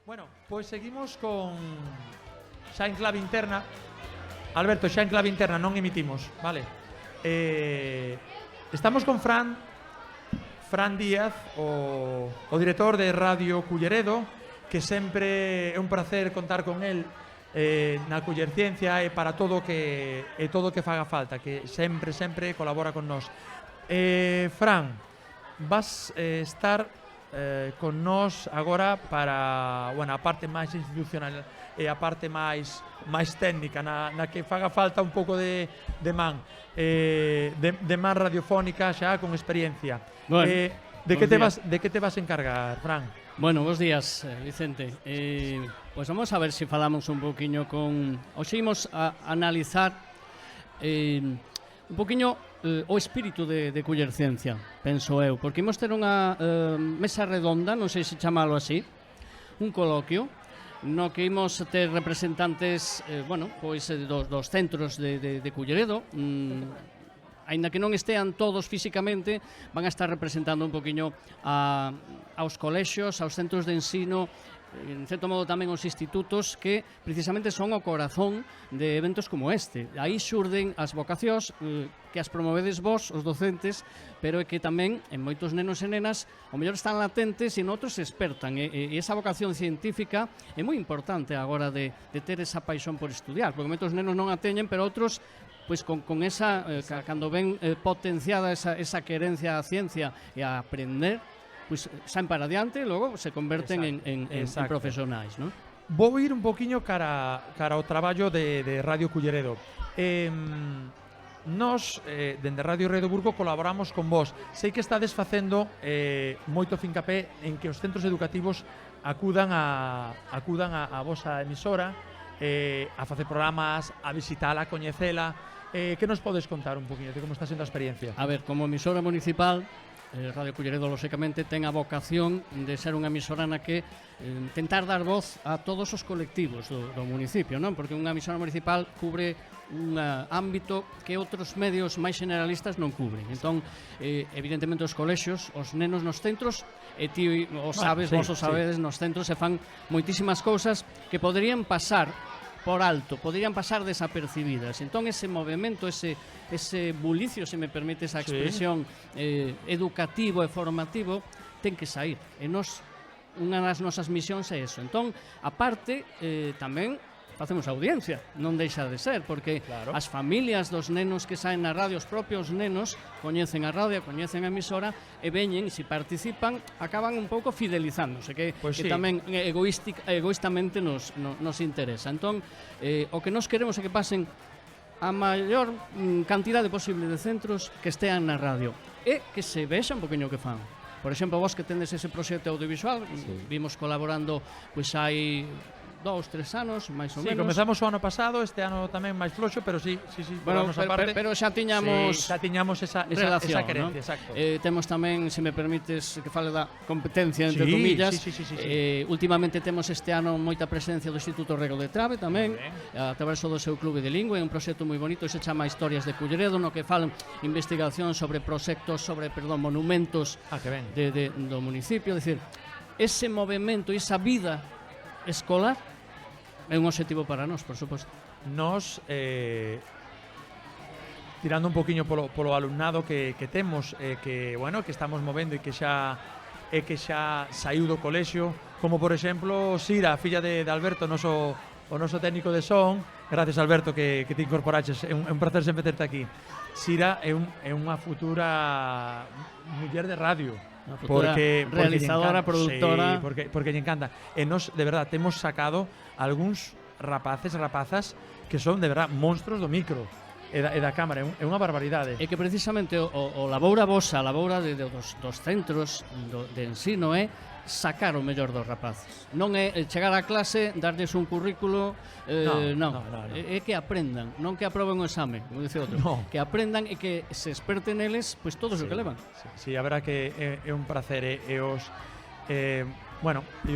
Bueno, pois seguimos con xa en clave interna. Alberto, xa en clave interna non emitimos, vale? Estamos con Fran Díaz, o director de Radio Culleredo, que sempre é un placer contar con el na Cullerciencia e para todo que faga falta, que sempre colabora con nós. Fran, vas estar con nós agora para, bueno, a parte máis institucional e a parte máis técnica na que faga falta un pouco de man radiofónica xa con experiencia. Bueno, de que te vas a encargar, Fran? Bueno, bons días, Vicente. Pois vamos a ver se falamos un poquinho con... Hoxe imos a analizar un poquinho o espírito de Cullerciencia, penso eu, porque imos ter unha mesa redonda, non sei se chamalo así, un coloquio, no que imos ter representantes, pois dos centros de Culleredo, aínda que non estean todos físicamente, van a estar representando un poquinho aos colexios, aos centros de ensino, en certo modo tamén os institutos, que precisamente son o corazón de eventos como este. Aí xurden as vocacións que as promovedes vos, os docentes, pero é que tamén en moitos nenos e nenas ao mellor están latentes e noutros se espertan, e esa vocación científica é moi importante agora de ter esa paixón por estudiar, porque moitos nenos non a teñen, pero outros pois con esa, cando ven potenciada esa querencia á ciencia e a aprender, pois saen para adiante e logo se converten en profesionais, non? Vou ir un poquinho cara ao traballo de Radio Culleredo. Nós, dende Radio Rei do Burgo, colaboramos con vos. Sei que estades facendo moito fincapé en que os centros educativos acudan a vosa emisora, a facer programas, a visitala, a coñecela. Que nos podes contar un poquinho de como está sendo a experiencia? A ver, como emisora municipal, Radio Culleredo, lóxicamente, ten a vocación de ser unha emisora na que tentar dar voz a todos os colectivos do municipio, non? Porque unha emisora municipal cubre un ámbito que outros medios máis generalistas non cubren. Entón, evidentemente, os colexios, os nenos nos centros, e ti o sabes, vos o sabedes, nos centros se fan moitísimas cousas que poderían pasar por alto, poderían pasar desapercibidas. Entón, ese movimento, ese bulicio, se me permite esa expresión, educativo e formativo, ten que sair. E nós, unha das nosas misións é eso. Entón, aparte, tamén facemos audiencia, non deixa de ser, porque as familias dos nenos que saen na radio, os propios nenos coñecen a radio, coñecen a emisora e veñen, se participan, acaban un pouco fidelizándose, que tamén egoístamente nos interesa. Entón, o que nos queremos é que pasen a maior cantidade posible de centros que estean na radio e que se vexa un poquinho que fan. Por exemplo, vos que tendes ese proxecto audiovisual, vimos colaborando, pois hai 2-3 anos, máis ou menos. Comezamos o ano pasado, este ano tamén máis floxo, pero sí, bueno, pero xa tiñamos esa querencia, ¿no? Exacto. Temos tamén, se me permites, que fale da competencia, entre comillas. Últimamente temos este ano moita presencia do Instituto Rego de Trave tamén, a través do seu clube de lingua, é un proxecto moi bonito, se chama Historias de Culleredo, no que falan investigación sobre monumentos do municipio, é dicir, ese movimento, esa vida escolar é un obxectivo para nós, por suposto. Nós, tirando un poquinho polo alumnado que temos, que estamos movendo e que xa saiu do colexio, como por exemplo Sira, filla de Alberto, o noso técnico de son. Gracias, Alberto, que te incorporaches, é un placer sempre terte aquí. Sira é unha futura muller de radio, porque realizadora, productora, porque lle encanta. E nos, de verdad, temos sacado algúns rapazas que son, de verdad, monstruos do micro e da cámara, é unha barbaridade. E que precisamente o laboura vosa, a laboura dos centros de ensino é sacar o mellor dos rapaces. Non é chegar á clase, darlles un currículo, non. É que aprendan, non que aproben o exame, como dice outro, que aprendan e que se experte neles pois todos o que levan. Sí, a verdad que é un placer, e os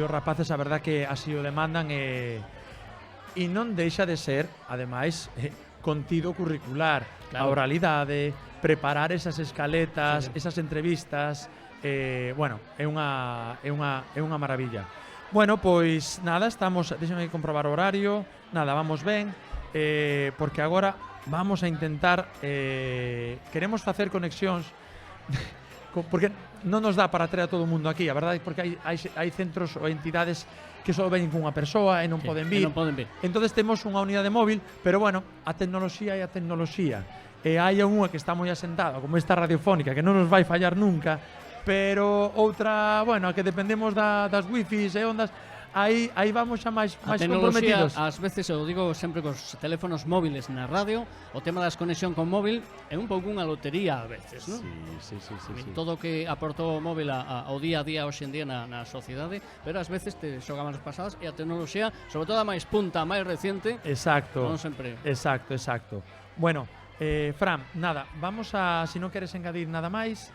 rapaces, a verdad que así o demandan, e non deixa de ser, ademais, contido curricular, a oralidade, preparar esas escaletas, esas entrevistas, é unha maravilla. Bueno, pois nada, déxame comprobar o horario. Nada, vamos ben, porque agora vamos a intentar queremos facer conexións porque non nos dá para traer a todo o mundo aquí, a verdade, porque hai centros ou entidades que só veñen cunha persoa e non poden vir. Entonces temos unha unidade móvil, pero bueno, a tecnoloxía é a tecnoloxía. E hai unha que está moi asentada, como esta radiofónica, que non nos vai fallar nunca, pero outra, bueno, a que dependemos das wifis e ondas, aí vamos xa máis comprometidos. Ás veces, eu digo sempre cos teléfonos móviles na radio, o tema das conexión con móvil é un pouco unha lotería a veces, non? Sí. Todo o que aportou o móvil ao día a día hoxe en día na sociedade, pero ás veces te xogan as pasadas e a tecnoloxía, sobre todo a máis punta, a máis reciente, exacto, non sempre. Exacto. Bueno, Fran, nada, vamos a, se non queres engadir nada máis,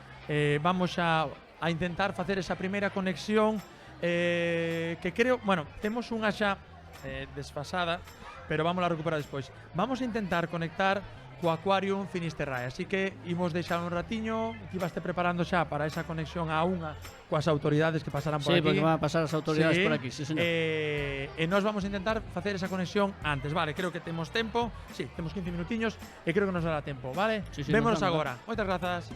vamos a intentar facer esa primeira conexión que creo, bueno, temos unha xa desfasada, pero vamos a recuperar despois. Vamos a intentar conectar co Aquarium Finisterrae, así que imos deixar un ratiño, que ibaste preparando xa para esa conexión a unha coas autoridades que pasarán por aquí. Sí, porque van a pasar as autoridades por aquí, sí, señor. E nós vamos a intentar facer esa conexión antes, vale? Creo que temos tempo, sí, temos 15 minutiños e creo que nos dará tempo, vale? Sí, vémonos agora. Moitas grazas.